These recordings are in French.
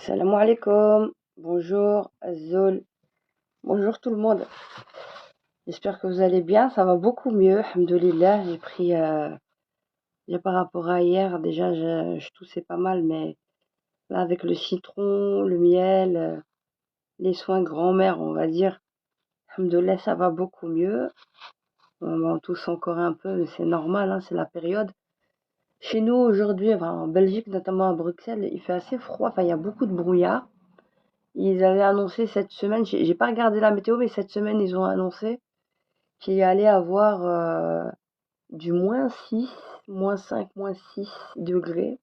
Salam alaikum, bonjour Azul, bonjour tout le monde. J'espère que vous allez bien, ça va beaucoup mieux, alhamdoulilah. J'ai pris, déjà par rapport à hier, déjà je toussais pas mal, mais là avec le citron, le miel, les soins grand-mère, on va dire, alhamdoulilah, ça va beaucoup mieux. On tousse encore un peu, mais c'est normal, hein, c'est la période. Chez nous aujourd'hui, enfin, en Belgique, notamment à Bruxelles, il fait assez froid, enfin il y a beaucoup de brouillard. Ils avaient annoncé cette semaine, j'ai pas regardé la météo, mais cette semaine, ils ont annoncé qu'il allait avoir du -6, -5, -6 degrés.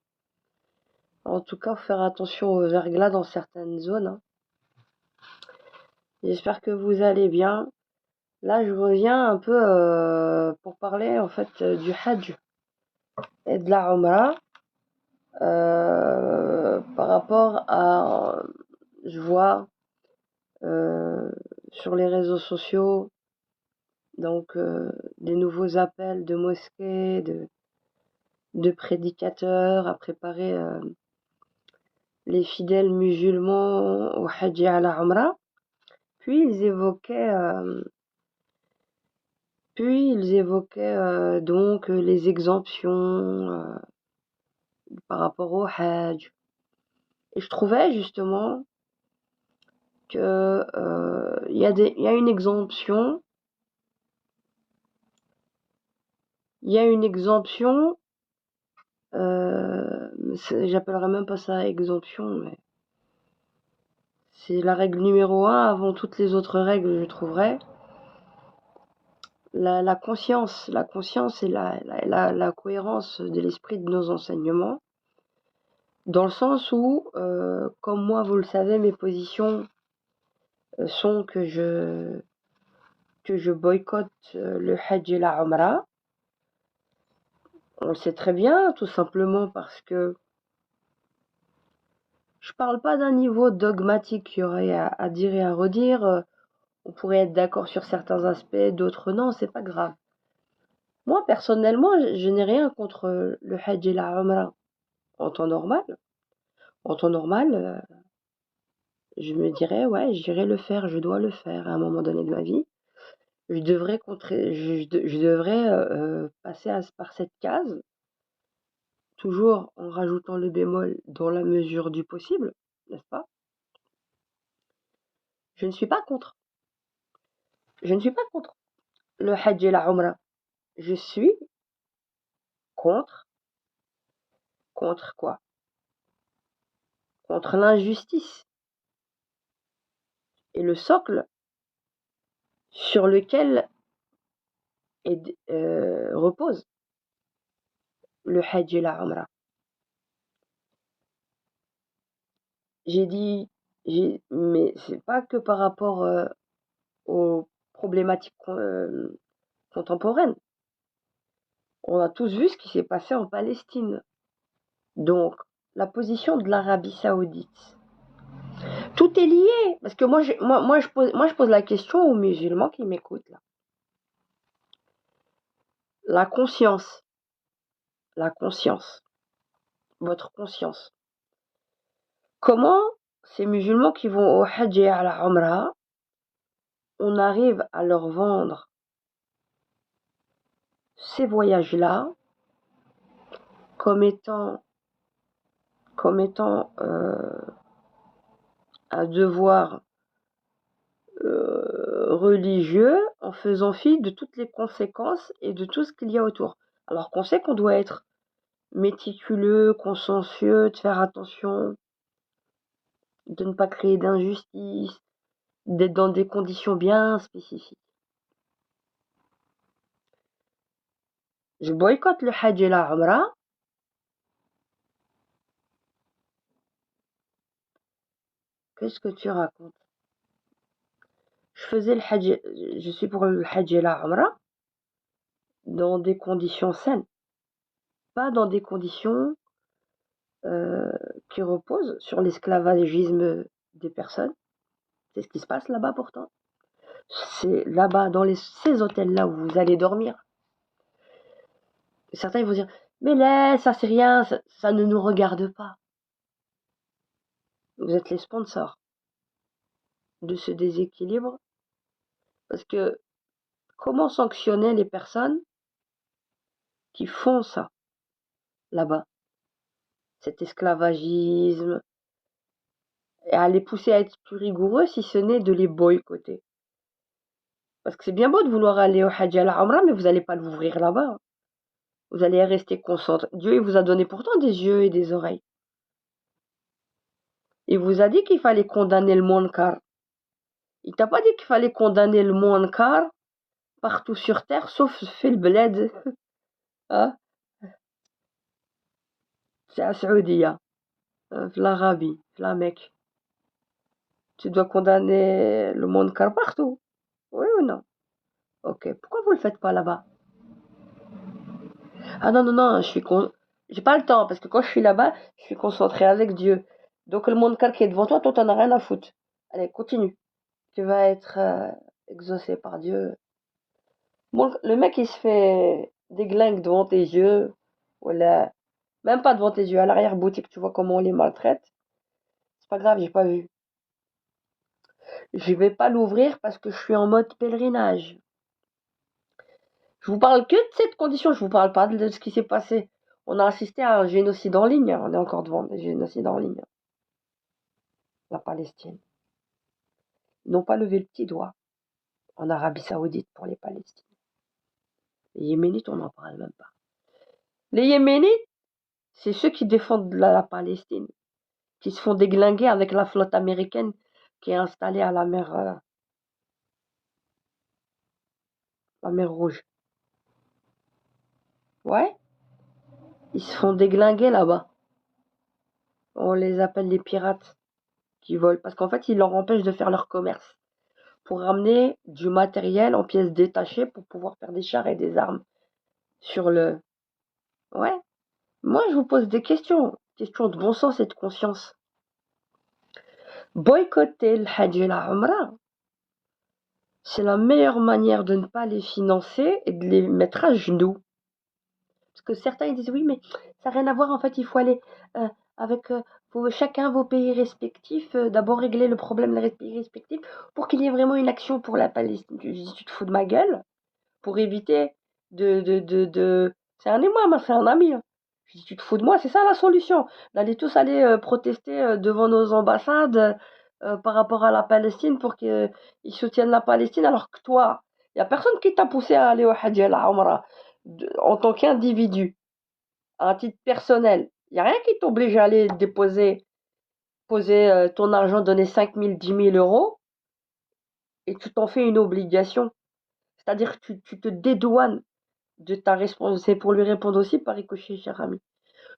En tout cas, faut faire attention aux verglas dans certaines zones, hein. J'espère que vous allez bien. Là, je reviens un peu pour parler en fait du Hajj et de la Umrah par rapport à, je vois sur les réseaux sociaux, donc des nouveaux appels de mosquées, de prédicateurs à préparer les fidèles musulmans au Hajj et à la Umrah. Puis ils évoquaient donc les exemptions par rapport au Hajj. Et je trouvais justement que il y a une exemption, j'appellerais même pas ça exemption, mais c'est la règle numéro 1 avant toutes les autres règles, je trouverais. La conscience et la cohérence de l'esprit de nos enseignements, dans le sens où, comme moi, vous le savez, mes positions sont que je boycotte le Hajj et la Umrah. On le sait très bien, tout simplement parce que je parle pas d'un niveau dogmatique qu'il y aurait à dire et à redire. On pourrait être d'accord sur certains aspects, d'autres non, c'est pas grave. Moi, personnellement, je n'ai rien contre le Hajj et la Umrah en temps normal. En temps normal, je me dirais, ouais, j'irai le faire, je dois le faire à un moment donné de ma vie. Je devrais passer par cette case, toujours en rajoutant le bémol dans la mesure du possible, n'est-ce pas? Je ne suis pas contre. Je ne suis pas contre le Hajj et la Umrah. Je suis contre. Contre quoi? Contre l'injustice et le socle sur lequel repose le Hajj et la Umrah. J'ai dit, mais c'est pas que par rapport aux problématiques contemporaines. On a tous vu ce qui s'est passé en Palestine. Donc, la position de l'Arabie Saoudite. Tout est lié. Parce que je pose la question aux musulmans qui m'écoutent là. La conscience, votre conscience. Comment ces musulmans qui vont au Hajj et à la Umrah, on arrive à leur vendre ces voyages-là comme étant un devoir religieux, en faisant fi de toutes les conséquences et de tout ce qu'il y a autour. Alors qu'on sait qu'on doit être méticuleux, consciencieux, de faire attention, de ne pas créer d'injustice, d'être dans des conditions bien spécifiques. Je boycotte le Hajj et la Umrah. Qu'est-ce que tu racontes? Je suis pour le Hajj et la Umrah dans des conditions saines, pas dans des conditions qui reposent sur l'esclavagisme des personnes. C'est ce qui se passe là-bas pourtant. C'est là-bas, ces hôtels-là où vous allez dormir. Certains ils vont dire, mais là, ça c'est rien, ça ne nous regarde pas. Vous êtes les sponsors de ce déséquilibre. Parce que comment sanctionner les personnes qui font ça là-bas? Cet esclavagisme, et à les pousser à être plus rigoureux si ce n'est de les boycotter. Parce que c'est bien beau de vouloir aller au Hajj à la Umrah, mais vous n'allez pas l'ouvrir là-bas. Vous allez rester concentré. Dieu il vous a donné pourtant des yeux et des oreilles. Il vous a dit qu'il fallait condamner le munkar. Il t'a pas dit qu'il fallait condamner le munkar partout sur terre, sauf في البلاد. Hein? C'est à Saoudia, l'Arabie, la Mecque. Tu dois condamner le munkar partout. Oui ou non? Ok. Pourquoi vous le faites pas là-bas? Ah non, non, non, j'ai pas le temps, parce que quand je suis là-bas, je suis concentré avec Dieu. Donc le munkar qui est devant toi, toi t'en as rien à foutre. Allez, continue. Tu vas être exaucé par Dieu. Bon, le mec il se fait déglingue devant tes yeux, voilà. Même pas devant tes yeux, à l'arrière-boutique, tu vois comment on les maltraite. C'est pas grave, j'ai pas vu. Je vais pas l'ouvrir parce que je suis en mode pèlerinage. Je vous parle que de cette condition, je vous parle pas de ce qui s'est passé. On a assisté à un génocide en ligne, on est encore devant des génocides en ligne. La Palestine. Ils n'ont pas levé le petit doigt en Arabie Saoudite pour les Palestiniens. Les Yéménites, on n'en parle même pas. Les Yéménites, c'est ceux qui défendent la Palestine, qui se font déglinguer avec la flotte américaine qui est installée à la mer Rouge. Ouais, ils se font déglinguer là-bas. On les appelle les pirates qui volent parce qu'en fait, ils leur empêchent de faire leur commerce pour ramener du matériel en pièces détachées pour pouvoir faire des chars et des armes sur le... Ouais, moi je vous pose des questions de bon sens et de conscience. Boycotter le Hajj et la Umrah, c'est la meilleure manière de ne pas les financer et de les mettre à genoux. Parce que certains ils disent oui, mais ça n'a rien à voir, en fait, il faut aller avec chacun vos pays respectifs, d'abord régler le problème des pays respectifs pour qu'il y ait vraiment une action pour la Palestine. Je dis, tu te fous de ma gueule pour éviter de... C'est un émoi, c'est un ami. Hein. Je dis, tu te fous de moi, c'est ça la solution. D'aller tous aller protester devant nos ambassades par rapport à la Palestine pour qu'ils soutiennent la Palestine, alors que toi, il n'y a personne qui t'a poussé à aller au Hajj et à la Umrah en tant qu'individu, à un titre personnel. Il n'y a rien qui t'oblige à aller poser ton argent, donner 5 000, 10 000 euros, et tu t'en fais une obligation. C'est-à-dire que tu te dédouanes de ta responsabilité. C'est pour lui répondre aussi par ricochet, cher ami.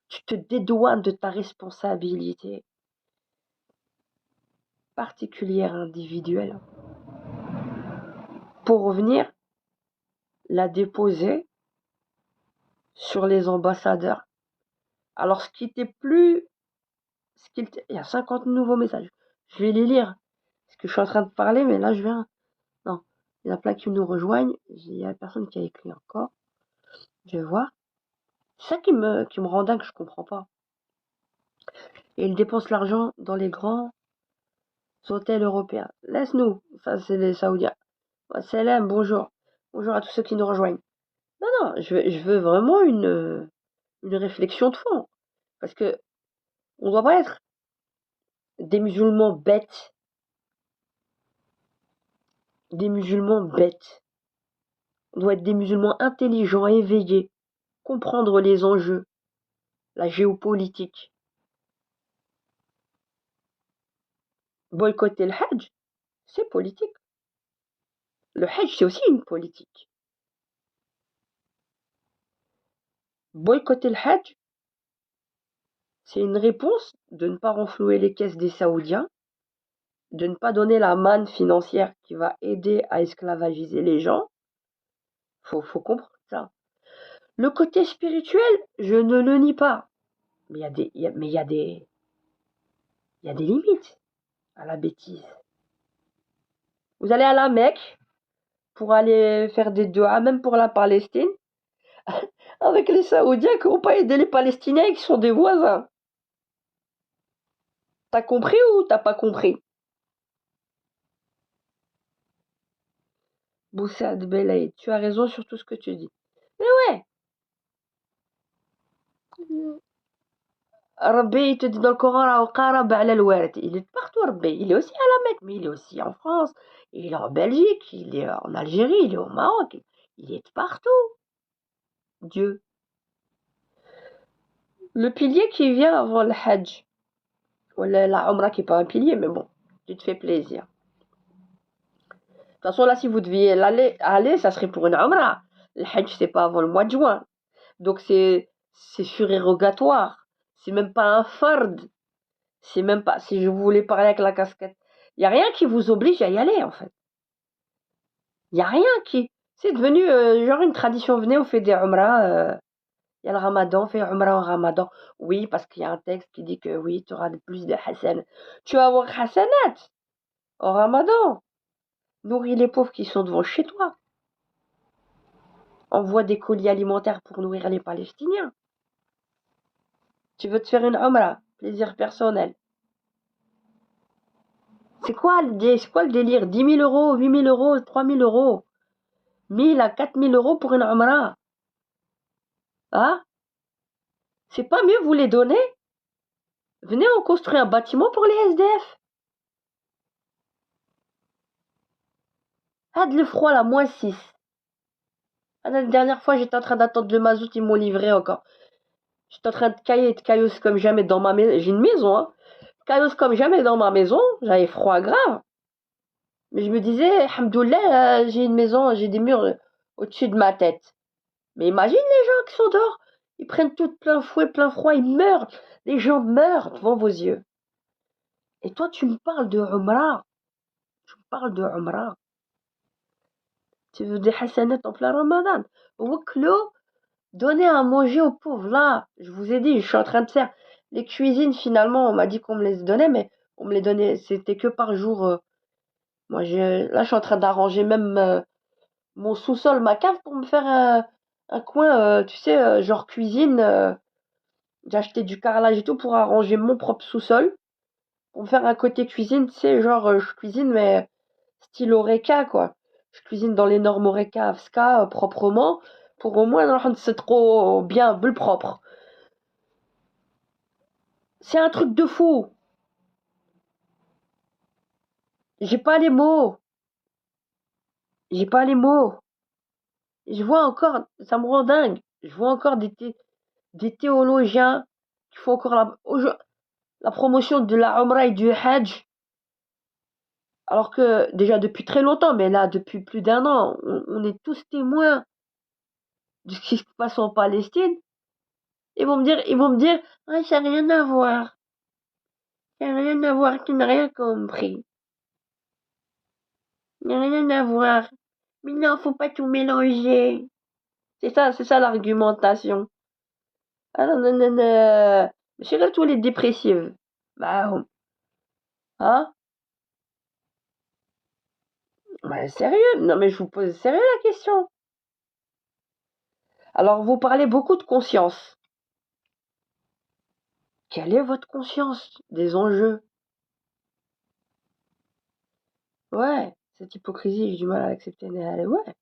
Tu te dédouanes de ta responsabilité particulière, individuelle, pour revenir la déposer sur les ambassadeurs. Alors, ce qui était plus... Il y a 50 nouveaux messages. Je vais les lire. Parce que je suis en train de parler, mais là, je viens... Non, il y en a plein qui nous rejoignent. Il y a personne qui a écrit encore. Je vais voir. C'est ça qui me rend dingue, je comprends pas. Et ils dépensent l'argent dans les grands hôtels européens. Laisse-nous. Ça, c'est les Saoudiens. Salam, bonjour. Bonjour à tous ceux qui nous rejoignent. Non, non, je veux vraiment une réflexion de fond. Parce que on doit pas être des musulmans bêtes. Des musulmans bêtes. On doit être des musulmans intelligents, éveillés, comprendre les enjeux, la géopolitique. Boycotter le Hajj, c'est politique. Le Hajj, c'est aussi une politique. Boycotter le Hajj, c'est une réponse de ne pas renflouer les caisses des Saoudiens, de ne pas donner la manne financière qui va aider à esclavagiser les gens. Faut comprendre ça. Le côté spirituel, je ne le nie pas. Mais il y a des limites à la bêtise. Vous allez à la Mecque pour aller faire des doigts, même pour la Palestine, avec les Saoudiens qui n'ont pas aidé les Palestiniens et qui sont des voisins. T'as compris ou t'as pas compris? Boussad Belaïd, tu as raison sur tout ce que tu dis. Mais ouais, Rabbi, il te dit dans le Coran, Rao qarab ala al-warth. Il est partout, Rabbi. Il est aussi à la Mecque, mais il est aussi en France, il est en Belgique, il est en Algérie, il est au Maroc. Il est partout, Dieu. Le pilier qui vient avant le Hajj, ou la Umrah qui n'est pas un pilier, mais bon, tu te fais plaisir. De toute façon, là, si vous deviez aller, ça serait pour une Umrah. Le Hajj, c'est pas avant le mois de juin. Donc, c'est surérogatoire. C'est même pas un fard. C'est même pas. Si je voulais parler avec la casquette, il n'y a rien qui vous oblige à y aller, en fait. Il n'y a rien qui. C'est devenu genre une tradition. Venez, on fait des Umrah. Il y a le Ramadan, on fait Umrah au Ramadan. Oui, parce qu'il y a un texte qui dit que oui, tu auras plus de Hassan. Tu vas avoir Hassanat au Ramadan. Nourris les pauvres qui sont devant chez toi. Envoie des colis alimentaires pour nourrir les Palestiniens. Tu veux te faire une Umrah, plaisir personnel. C'est quoi le délire? 10 000 euros, 8 000 euros, 3 000 euros, 1000 à 4 000 euros pour une Umrah. Hein? C'est pas mieux vous les donner? Venez, on construit un bâtiment pour les SDF. Ah, de le froid là, -6. Ah, la dernière fois, j'étais en train d'attendre le mazout, ils m'ont livré encore. J'étais en train de cailler et de caillouse comme jamais dans ma maison. J'ai une maison, hein. Caillouse comme jamais dans ma maison. J'avais froid grave. Mais je me disais, alhamdoulilah, j'ai une maison, j'ai des murs au-dessus de ma tête. Mais imagine les gens qui sont dehors. Ils prennent tout plein fouet, plein froid, ils meurent. Les gens meurent devant vos yeux. Et toi, tu me parles de Umrah. Tu me parles de Umrah. Tu veux des hassanats en plein Ramadan. Woklo, donnez à manger aux pauvres. Là, je vous ai dit, je suis en train de faire les cuisines. Finalement, on m'a dit qu'on me les donnait, mais on me les donnait, c'était que par jour. Moi, là, je suis en train d'arranger même mon sous-sol, ma cave pour me faire un coin, tu sais, genre cuisine. J'ai acheté du carrelage et tout pour arranger mon propre sous-sol. Pour me faire un côté cuisine, tu sais, genre je cuisine, mais style Oreca, quoi. Je cuisine dans les normes Oreca, Avska, proprement, pour au moins, non, c'est trop bien, bulle propre. C'est un truc de fou. J'ai pas les mots. J'ai pas les mots. Je vois encore, ça me rend dingue. Je vois encore des théologiens qui font encore la promotion de la Umrah et du Hajj. Alors que déjà depuis très longtemps, mais là depuis plus d'1 an, on est tous témoins de ce qui se passe en Palestine. Ils vont me dire, ah, ça n'a rien à voir. Ça n'a rien à voir, tu n'as rien compris. Il n'y a rien à voir. Mais non, faut pas tout mélanger. C'est ça l'argumentation. Ah non, non, non, non. C'est tous les dépressifs. Bah, hein? Bah, sérieux? Non, mais je vous pose sérieux la question. Alors, vous parlez beaucoup de conscience. Quelle est votre conscience des enjeux? Ouais, cette hypocrisie, j'ai du mal à l'accepter. Mais allez, ouais.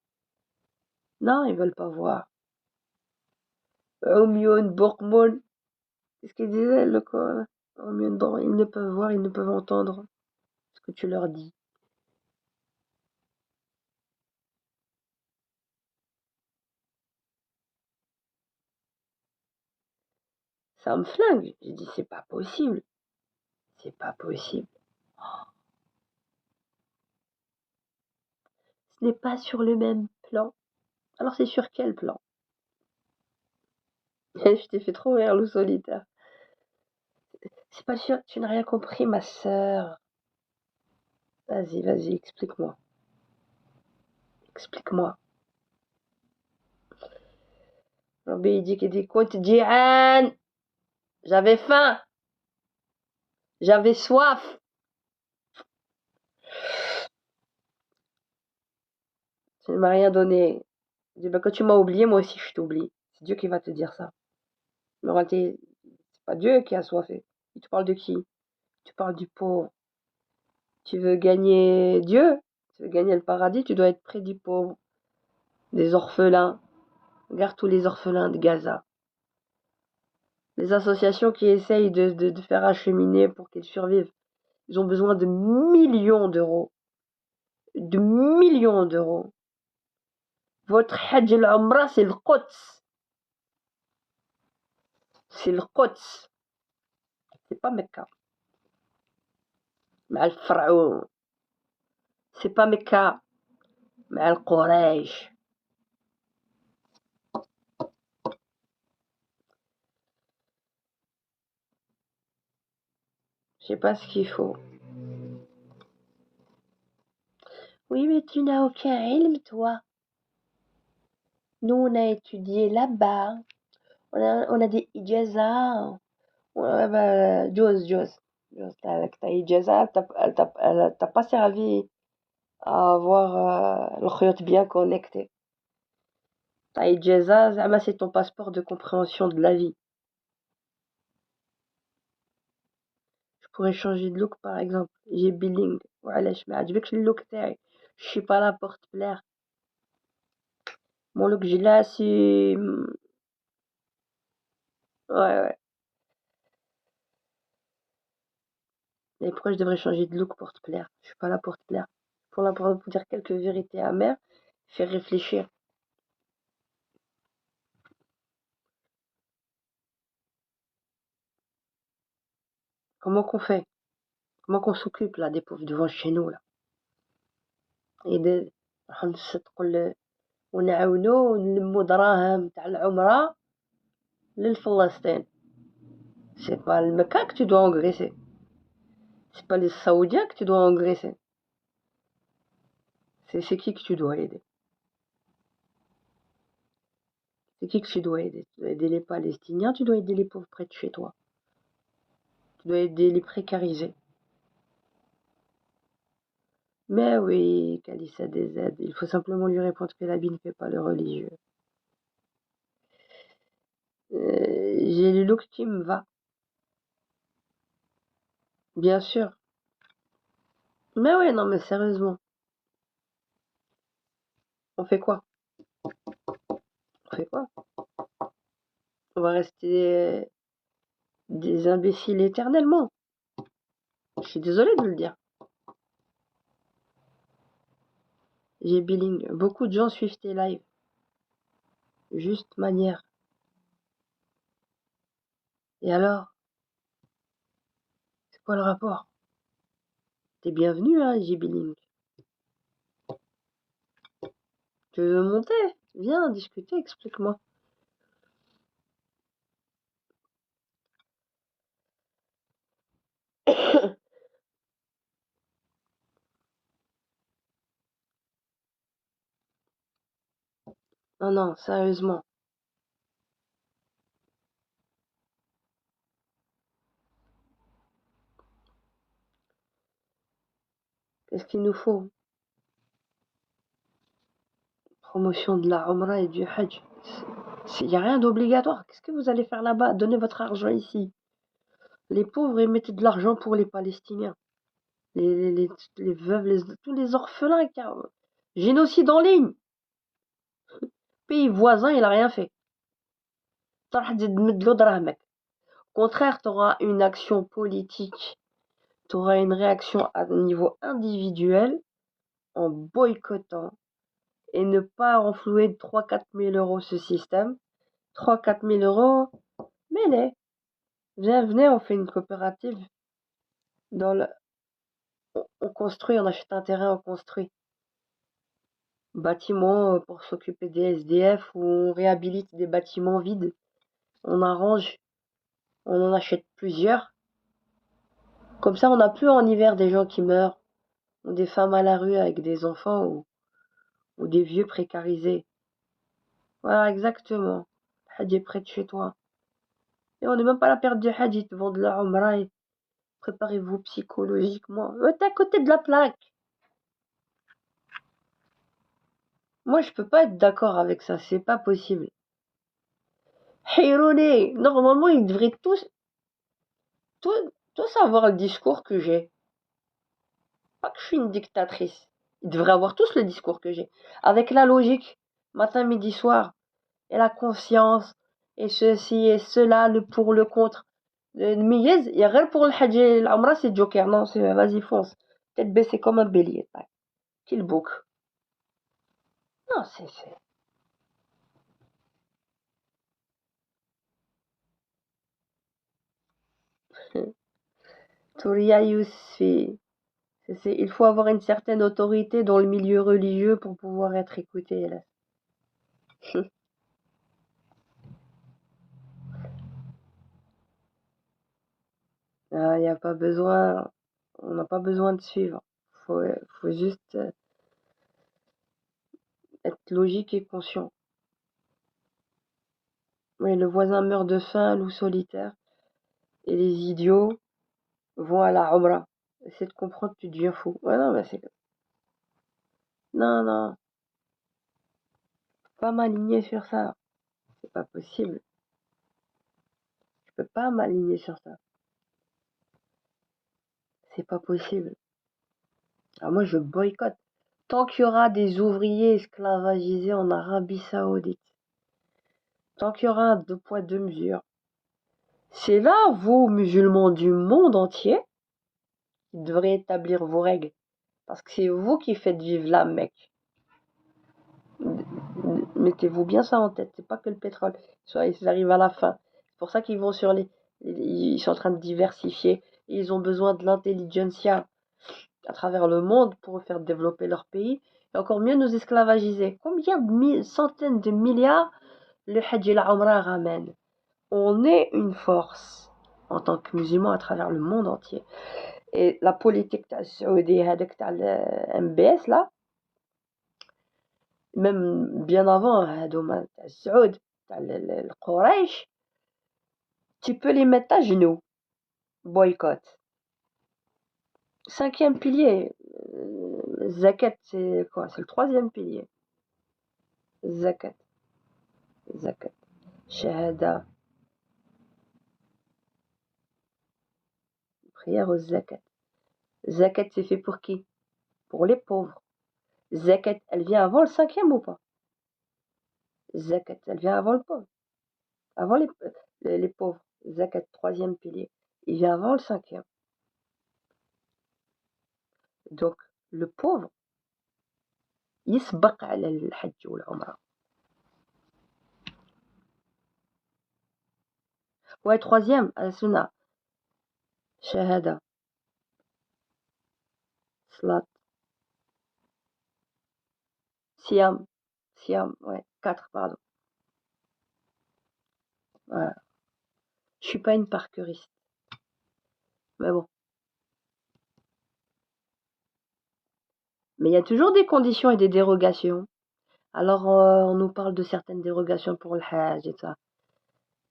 Non, ils veulent pas voir. Oumyoun, Bourgmoun. Qu'est-ce qu'il disait, le quoi? Oumyoun, bon, ils ne peuvent voir, ils ne peuvent entendre ce que tu leur dis. Ça me flingue. J'ai dit, c'est pas possible. C'est pas possible. Ce n'est pas sur le même plan. Alors c'est sur quel plan? Je t'ai fait trop rire, loup solitaire. C'est pas sûr, tu n'as rien compris, ma sœur. Vas-y, vas-y, explique-moi. Explique-moi. Rabbi, il dit qu'il dit, écoute, Jihan, j'avais faim, j'avais soif. Tu ne m'as rien donné. Il dit, bah, quand tu m'as oublié, moi aussi je t'oublie. C'est Dieu qui va te dire ça. Mais en réalité, c'est pas Dieu qui a soifé. Il te parle de qui? Tu parles du pauvre. Tu veux gagner Dieu, tu veux gagner le paradis, tu dois être près du pauvre, des orphelins. Regarde tous les orphelins de Gaza. Les associations qui essayent de faire acheminer pour qu'ils survivent. Ils ont besoin de millions d'euros. De millions d'euros. Votre Hajj al-Umrah, c'est le Quds. C'est le Quds. C'est pas Mecca. مع الفرعون. C'est pas Mecca. مع القريش. Je sais pas ce qu'il faut. Oui, mais tu n'as aucun ilm, toi. Nous, on a étudié là-bas. On a des ijazas. Ouais, bah, Jules, ta ijaza, elle t'a pas servi à avoir le khayot bien connecté. Ta ijaza, زعما c'est ton passeport de compréhension de la vie. Je pourrais changer de look, par exemple. J'ai billing. وعلاش ما عجبكش اللوك تاعي. Je suis pas là pour te plaire. Mon look, j'ai là, c'est... Ouais, ouais. Mais pourquoi je devrais changer de look pour te plaire? Je suis pas là pour te plaire. Pour dire quelques vérités amères, faire réfléchir. Comment qu'on fait? Comment qu'on s'occupe là des pauvres devant chez nous là? Et de نصدقوا ونعاونوا ونلموا دراهم تاع العمرة لفلسطين. C'est pas le Mecca que tu dois engraisser. C'est pas les Saoudiens que tu dois engraisser. C'est qui que tu dois aider? C'est qui que tu dois aider? Tu dois aider les Palestiniens, tu dois aider les pauvres près de chez toi. Tu dois aider les précarisés. Mais oui, Kalissa DZ, il faut simplement lui répondre que la vie ne fait pas le religieux. J'ai le look qui me va. Bien sûr. Mais ouais, non, mais sérieusement. On fait quoi? On fait quoi? On va rester des imbéciles éternellement. Je suis désolée de le dire. J'ai billing. Beaucoup de gens suivent tes lives. Juste manière. Et alors? C'est quoi le rapport? T'es bienvenu, hein, j'ai billing. Tu veux monter? Viens discuter, explique-moi. Non, non, sérieusement. Qu'est-ce qu'il nous faut? Promotion de la Umrah et du Hajj. Il n'y a rien d'obligatoire. Qu'est-ce que vous allez faire là-bas? Donnez votre argent ici. Les pauvres, ils mettaient de l'argent pour les Palestiniens. Les veuves, tous les orphelins. Génocide en ligne. Pays voisin, il a rien fait. Au contraire, tu auras une action politique. Tu auras une réaction à niveau individuel en boycottant et ne pas renflouer de 3-4 000 euros ce système. 3-4 000 euros, mais venez, on fait une coopérative. On construit, on achète un terrain, on construit. Bâtiment pour s'occuper des SDF ou on réhabilite des bâtiments vides. On arrange, on en achète plusieurs. Comme ça, on n'a plus en hiver des gens qui meurent, ou des femmes à la rue avec des enfants, ou des vieux précarisés. Voilà, exactement. Le Hajj est près de chez toi. Et on n'est même pas à la période du Hajj, ils te vendent la Umrah et préparez-vous psychologiquement. T'es à côté de la plaque. Moi, je peux pas être d'accord avec ça, c'est pas possible. Hironé, normalement, ils devraient tous dois savoir le discours que j'ai. Pas que je suis une dictatrice. Ils devraient avoir tous le discours que j'ai. Avec la logique, matin, midi, soir. Et la conscience. Et ceci et cela, le pour, le contre. Miez, il y a rien pour le Hajj et l'Amra, c'est Joker. Non, c'est vas-y, fonce. Tête baissée comme un bélier. Ouais. Kill book. Non, c'est. Touria Yousfi. Il faut avoir une certaine autorité dans le milieu religieux pour pouvoir être écouté. Là. Il n'y a pas besoin, on n'a pas besoin de suivre. Faut juste être logique et conscient. Oui, le voisin meurt de faim, loup solitaire, et les idiots vont à la Umrah. Essaie de comprendre, tu deviens fou. Ouais, non, mais c'est. Non, non, pas m'aligner sur ça. C'est pas possible. Je peux pas m'aligner sur ça. C'est pas possible. Alors moi, je boycotte. Tant qu'il y aura des ouvriers esclavagisés en Arabie Saoudite, tant qu'il y aura un deux poids, deux mesures, c'est là, vous, musulmans du monde entier, qui devrez établir vos règles. Parce que c'est vous qui faites vivre la Mecque. Mettez-vous bien ça en tête. C'est pas que le pétrole. Ils arrivent à la fin. C'est pour ça qu'ils vont sur les. Ils sont en train de diversifier. Et ils ont besoin de l'intelligentsia à travers le monde pour faire développer leur pays. Et encore mieux nous esclavagiser. Combien de centaines de milliards le Hajj et la Umrah ramènent? On est une force en tant que musulmans à travers le monde entier. Et la politique تاع السعودية هذاك تاع MBS là, même bien avant هذوما تاع السعود تاع القريش, tu peux les mettre à genoux. Boycott. Cinquième pilier, zakat, c'est quoi? C'est le troisième pilier. Zakat, zakat, shahada, prière aux zakat. Zakat, c'est fait pour qui? Pour les pauvres. Zakat, elle vient avant le cinquième ou pas? Zakat, elle vient avant le pauvre. Avant les pauvres. Zakat, troisième pilier. Il vient avant le cinquième. Donc, le pauvre, يسبق على الحج والعمرة. Ouais, troisième, al-sunnah. Shahada. Salat. Siam. Siam, ouais. 4, pardon. Voilà. Je suis pas une parkeuriste. Mais bon. Mais il y a toujours des conditions et des dérogations. Alors, on nous parle de certaines dérogations pour le Hajj et ça.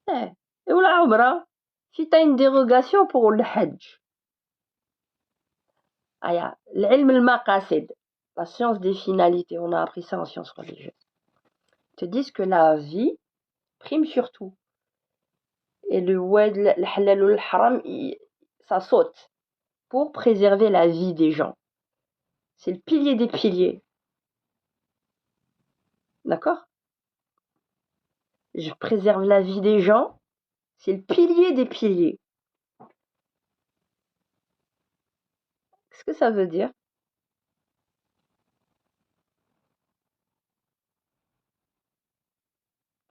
Eh, et ou la Umrah, si tu as une dérogation pour le Hajj, l'ilm al-maqasid, la science des finalités, on a appris ça en sciences religieuses, te disent que la vie prime sur tout. Et le halal ou le haram, ça saute pour préserver la vie des gens. C'est le pilier des piliers. D'accord? Je préserve la vie des gens, c'est le pilier des piliers. Qu'est-ce que ça veut dire?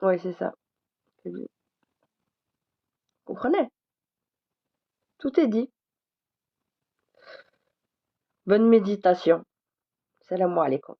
Oui, c'est ça. Vous comprenez? Tout est dit. Bonne méditation. Salam alaikum.